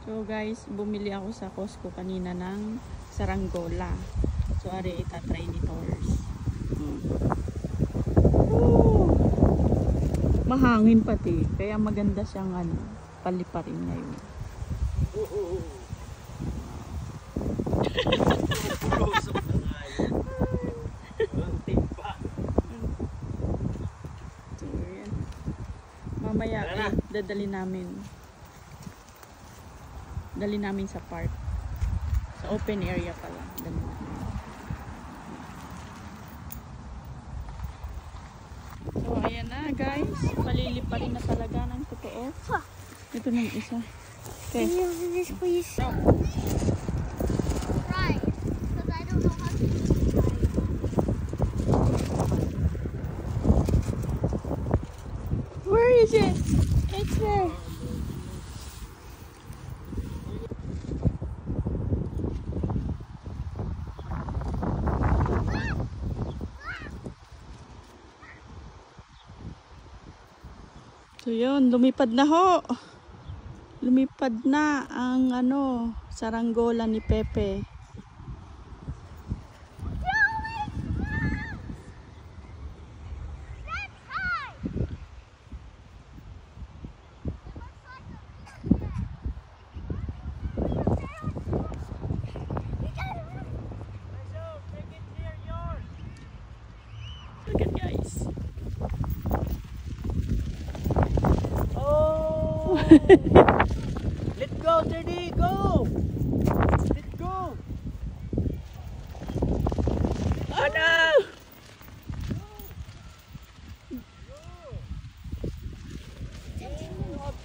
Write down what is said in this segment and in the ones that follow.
So guys, bumili ako sa Costco kanina ng saranggola. So ari itatry ni Tors. Mahangin pati, kaya maganda siyang paliparin ngayon. So yan. Mamaya dadali namin. Dali namin sa park. Sa open area pala. Dali namin. So, ayan na guys. Paliliparin na talaga ng totoo. Ito na yung isa. Okay. Can you use this please? Right. Because I don't know how to use it. Where is it? It's there. So yun, lumipad na ho. Lumipad na ang saranggola ni Pepe. Look at guys. Let's go, Teddy, go! Let's go! Oh no!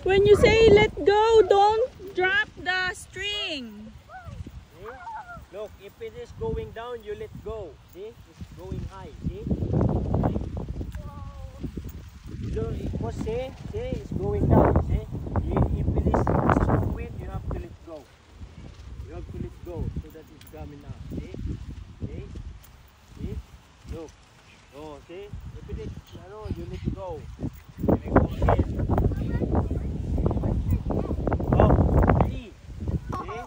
When you say let go, don't drop the string. See? Look, if it is going down, you let go. See? It's going high. See? So, see? See? It's going down. See? If it is strong wind, you have to let go. You have to let go so that it's coming up. See? See? See? Look. Oh, see? If it is, you let go. Let go again. Oh, see? See?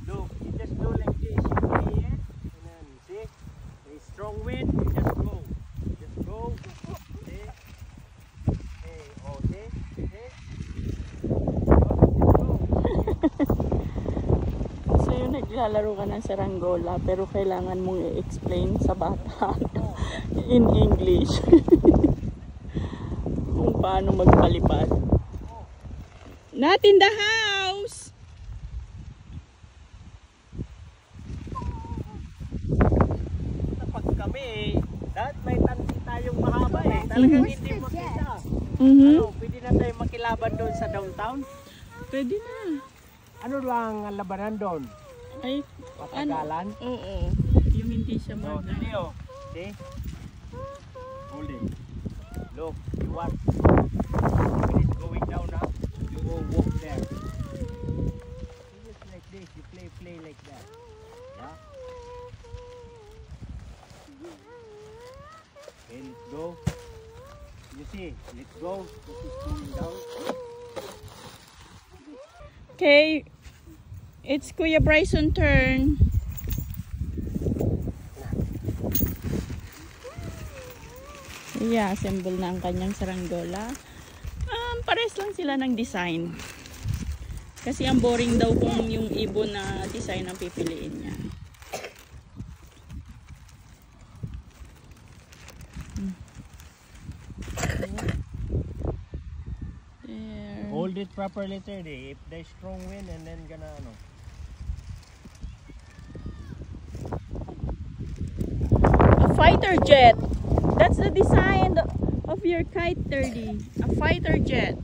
Look, you just do like this. You play it, and then see? A strong wind, you just go. Just go. See? Hey, oh, see? See? So yun, naglalaro ka ng saranggola pero kailangan mong i-explain sa bata in English kung paano magpalipad. Not in the house! Kapag kami, dahil may tansi tayong mahaba eh. Talagang hindi makita. Pwede na tayo makilaban doon sa downtown? Pwede na. Ano lang ang labanan doon? Ay, Matagalan? Oo. Yung hindi siya No, magana. Teddy, oh. See? Hold it. Look, you want. When it's going down now, you go walk there. Just like this, you play like that. Yeah? Okay, let's go. You see, let's go. This is going down. Okay. It's Kuya Bryson turn. Yeah, assemble na ang kanyang saranggola. Pares lang sila ng design. Kasi ang boring daw kung yung ibon na design ang pipiliin niya. There. Hold it properly, Teddy. If there's strong wind and then gonna A fighter jet. That's the design of your kite, Teddy. A fighter jet.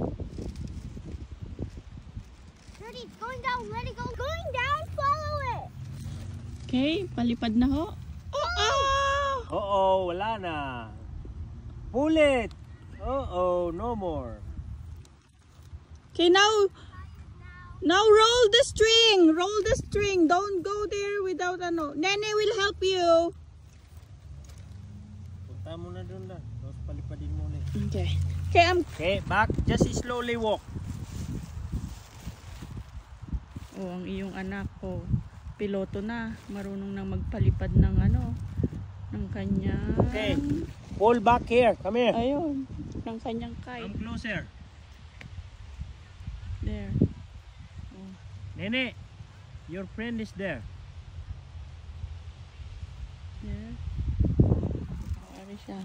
Daddy, it's going down. Let it go. Going down. Follow it. Okay, palipad na ho. Uh-oh, wala na. Pull it. Uh-oh, no more. Okay, now roll the string. Roll the string. Don't go there without Nene will help you. Punta mo na doon lang. Tapos palipadin mo ulit. Okay. Okay, back. Just slowly walk. Oh, ang iyong anak ko, piloto na, marunong nang magpalipad ng ng kanyang Okay. Pull back here. Come here. ayun, ng kanyang kite. Come closer. There. Nene, your friend is there. There. Ari siya.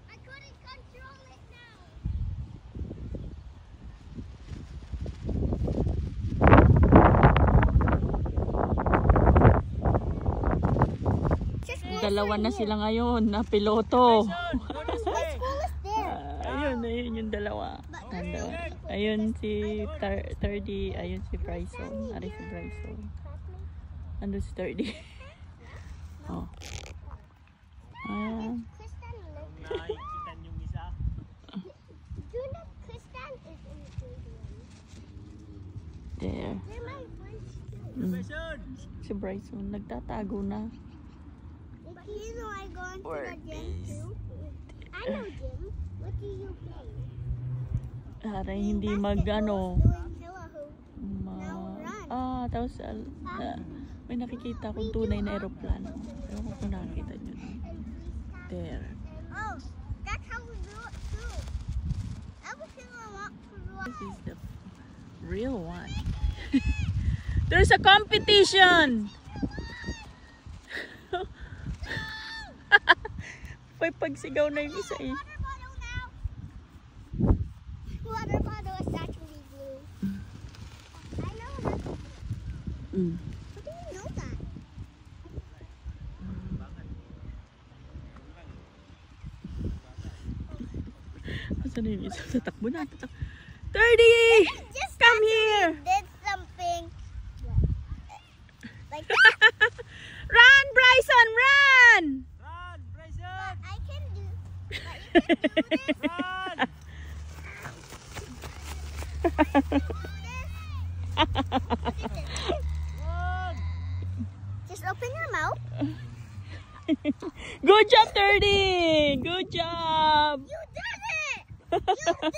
I couldn't control it now. Dalawa na sila ngayon na piloto. My school is there. Ayun yung dalawa. Nandun. Ayun si Thirdy, ayun si Bryson. Ari si Bryson. Andun si Thirdy. Oh. Ayan. Kristen lives. Nakikita yung isa. Do you know Kristen is in the stadium? There. They're my friends too. Bryson! Si Bryson nagtatago na. But you know I go into the gym too. I know gym. What do you play? Para hindi mag Doing hula hoop. tapos may nakikita akong tunay na aeroplano. Ewan ko kung nakakita nyo. There. Oh, that's how we do it too. Everything I want to do. This is the real one. There's a competition! May pagsigaw na yung isa eh. Water bottle now. Water bottle is actually blue. I know that's blue. Mm. How do you know that? Asan na yung isa? Tatakbo na. 30! Just Come here! did something like Run, Bryson! Run! Run, Bryson! I can do. But you can do this. Run! Run! Just open your mouth. Good job, 30! Good job! You did it! You did it!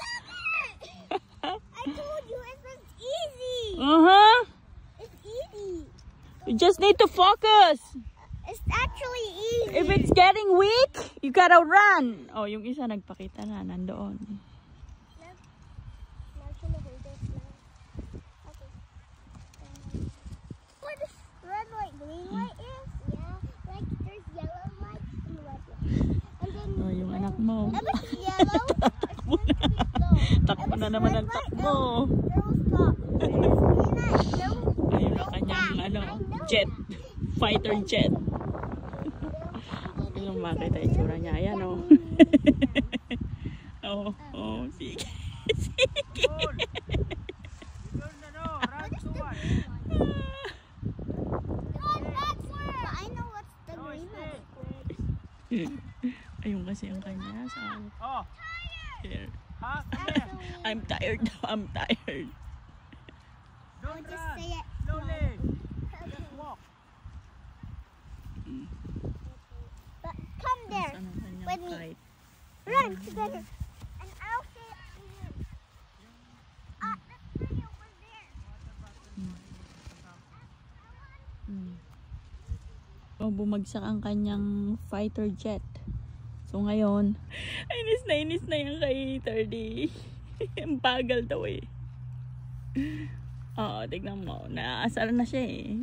I told you it was easy. Uh-huh. It's easy. You just need to focus. It's actually easy. If it's getting weak, you gotta run. Oh, yung isa nagpakita na, nandoon. Now can I hold this now? Okay. What is red light, green light is? Yeah, like there's yellow light and red light. And then Oh, yung anak mo. if it's yellow, it's Takbo going na. to be slow. Takbo na naman ang takbo. It will stop. If it's green light, it will Ayun ang kanyang jet. Fighter jet. Yung makita yung tsura niya. Ayan oh. Oh, sige. Sige. Run! Run towards. But I know what's the green light. Ayun kasi ang kanya sa Oh, here. ha? Actually, I'm tired. I'm tired. Don't just run. say it. Slowly. Just walk. But come there. Saan ang kanyang With me. kite? Run together. And I'll say it to you. That tree over there. Oh, bumagsak ang kanyang fighter jet. So ngayon, inis na yan kay 30. Ang bagal daw eh. Oo, tignan mo. Naaasar na siya eh.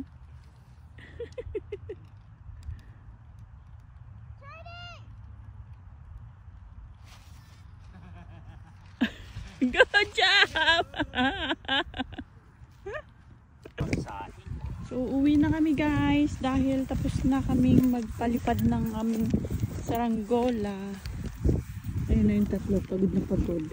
Good job! So, uwi na kami guys dahil tapos na kaming magpalipad ng aming saranggola. Ayun na yung tatlo, pagod na pagod.